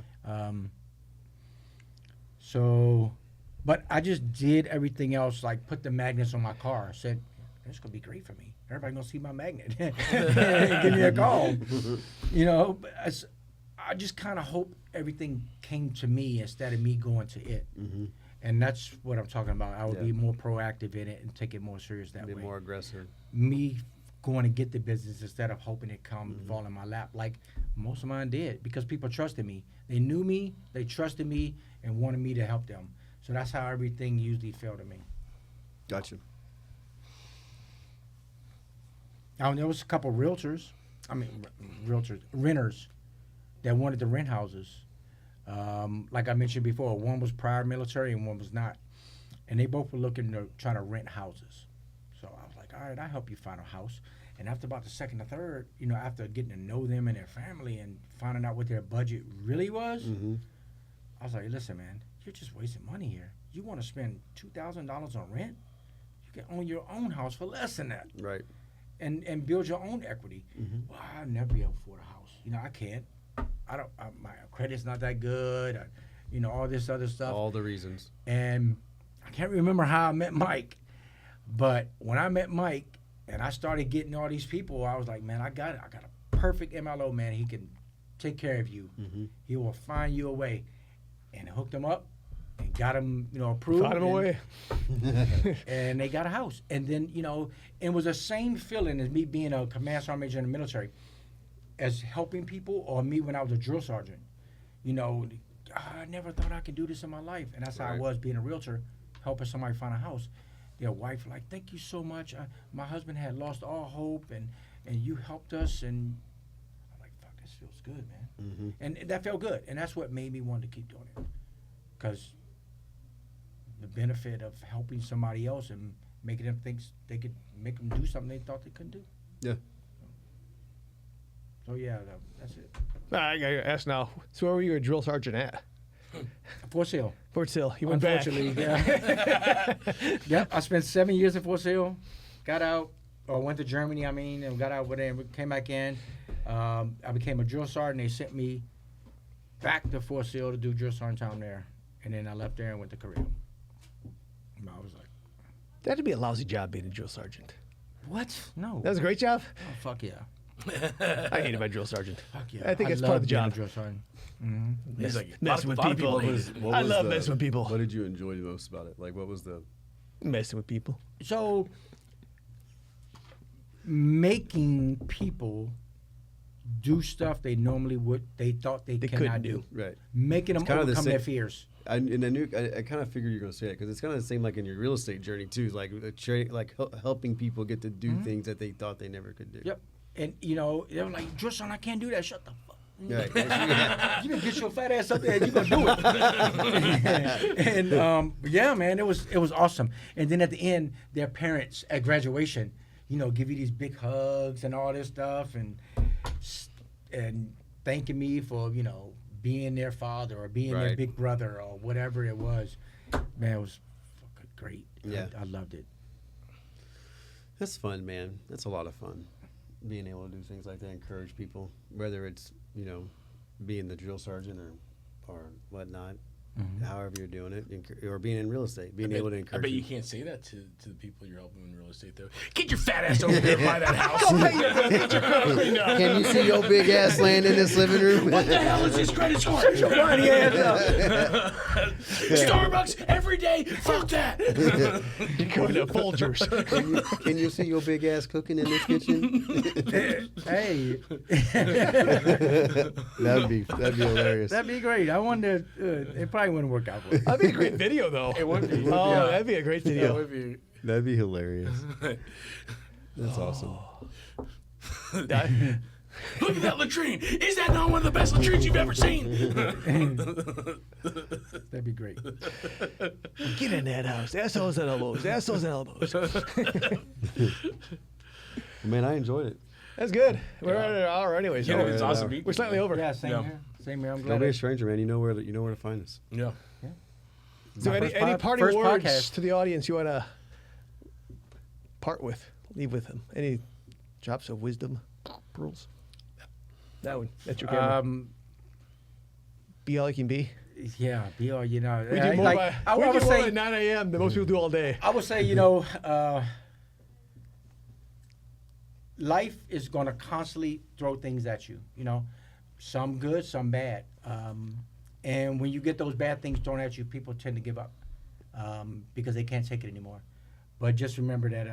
But I just did everything else, like put the magnets on my car. I said, this could be great for me. Everybody gonna see my magnet. Give me a call. But I just kind of hope everything came to me instead of me going to it. Mm-hmm. And that's what I'm talking about. I would Yeah. be more proactive in it and take it more serious that Be way. more aggressive. Me going to get the business instead of hoping it come and fall in my lap like most of mine did because people trusted me. They knew me, they trusted me, and wanted me to help them. So that's how everything usually fell to me. Gotcha. Now, there was a couple renters that wanted to rent houses. Like I mentioned before, one was prior military and one was not. And they both were looking to try to rent houses. So I was like, all right, I'll help you find a house. And after about the second or third, you know, after getting to know them and their family and finding out what their budget really was, I was like, listen, man, you're just wasting money here. You want to spend $2,000 on rent? You can own your own house for less than that. Right. And build your own equity. Well, I'll never be able to afford a house. You know, I can't. My credit's not that good. You know, all this other stuff. All the reasons. And I can't remember how I met Mike, but when I met Mike and I started getting all these people, I was like, man, I got a perfect MLO, man. He can take care of you. He will find you a way. And hooked them up and got them, you know, approved. Found him away. And they got a house. And then, you know, it was the same feeling as me being a command sergeant major in the military as helping people, or me when I was a drill sergeant. You know, I never thought I could do this in my life. And that's how I was being a realtor, helping somebody find a house. Their wife like, thank you so much. My husband had lost all hope, and you helped us. And I'm like, fuck, this feels good, man. And that felt good. And that's what made me want to keep doing it. Because the benefit of helping somebody else and making them think they could make them do something they thought they couldn't do. Yeah. So, yeah, that's it. I got to ask now. So where were you a drill sergeant at? Fort Sill. Fort Sill. You went back. Unfortunately, yeah. Yep, I spent 7 years at Fort Sill. Got out, or went to Germany, and got out with it and came back in. I became a drill sergeant. They sent me back to Fort Sill to do drill sergeant time there. And then I left there and went to Korea. And I was like, That'd be a lousy job being a drill sergeant. what? No. That was a great job. Oh, fuck yeah. I hated my drill sergeant. Fuck yeah. I think it's part of the love job. being a drill sergeant. He's like, Messing with a lot of people. hate it. What I was love the- messing with people. What did you enjoy the most about it? Like, what was the? Messing with people. So, making people do stuff they thought they cannot couldn't do. Right. Making them It's kinda the overcome their same- fears. I kind of figured you were going to say it because it's kind of the same like in your real estate journey too. Like helping people get to do things that they thought they never could do. Yep. And, you know, they were like, Tristan, I can't do that. Shut the fuck. Right. You can get your fat ass up there and you're going to do it. And, yeah, man, it was awesome. And then at the end, their parents at graduation, you know, give you these big hugs and all this stuff and thanking me for, you know, being their father or being their Right. big brother or whatever it was. Man, it was fucking great. Yeah. I loved it. That's fun, man. That's a lot of fun. Being able to do things like that, encourage people, whether it's, you know, being the drill sergeant or whatnot, however you're doing it, or being in real estate, being able to I encourage. bet you can't say that to the people you're helping in real estate, though. Get your fat ass over there and buy that house. Can you see your big ass laying in this living room? What the hell is his credit score? Shut your bloody ass up. Starbucks every day. Fuck that. You're going to Folgers. Can you see your big ass cooking in this kitchen? Hey. That'd be hilarious. That'd be great. I wonder, it probably wouldn't work out for me. That'd be a great video, though. It would be. Oh, Yeah. that'd be a great That video. would be. That'd be hilarious. That's awesome. Look at that latrine. Is that not one of the best latrines you've ever seen? That'd be great. Get in that house. Assholes and elbows. Assholes and elbows. Man, I enjoyed it. That's good. We're at an hour anyway, so Yeah, it's awesome. we're slightly over. Yeah, same Yeah. here. Same here. I'm Don't glad. be a stranger, man. You know where to find us. Yeah. So My any first parting first words podcast. to the audience you want to leave with them? Any drops of wisdom, pearls? That one. That's your camera. Be all you can be. Yeah, be all, you know. We do more like, by, I we would do more say, at 9 a.m. than most people do all day. I would say, you know, life is going to constantly throw things at you, you know, some good, some bad. And when you get those bad things thrown at you, people tend to give up because they can't take it anymore. But just remember that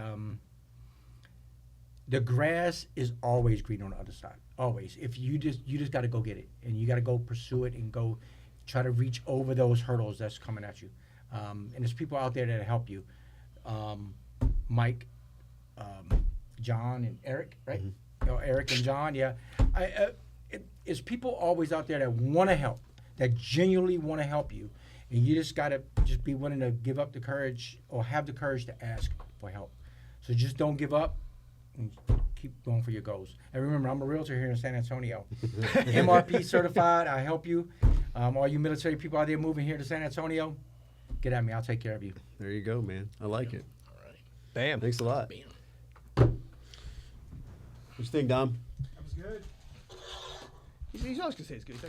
the grass is always green on the other side. Always. If you just got to go get it, and you got to go pursue it and go try to reach over those hurdles that's coming at you. And there's people out there that help you. Mike, John, and Eric, right? You know, Eric and John, yeah. It's people always out there that want to help, that genuinely want to help you. And you just got to just be willing to give up the courage or have the courage to ask for help. So just don't give up. And keep going for your goals. And remember, I'm a realtor here in San Antonio. MRP certified. I help you. All you military people out there moving here to San Antonio, get at me. I'll take care of you. There you go, man. I like it. All right. Bam. Thanks a lot. Bam. What you think, Dom? That was good. He's always gonna say it's good. He's not gonna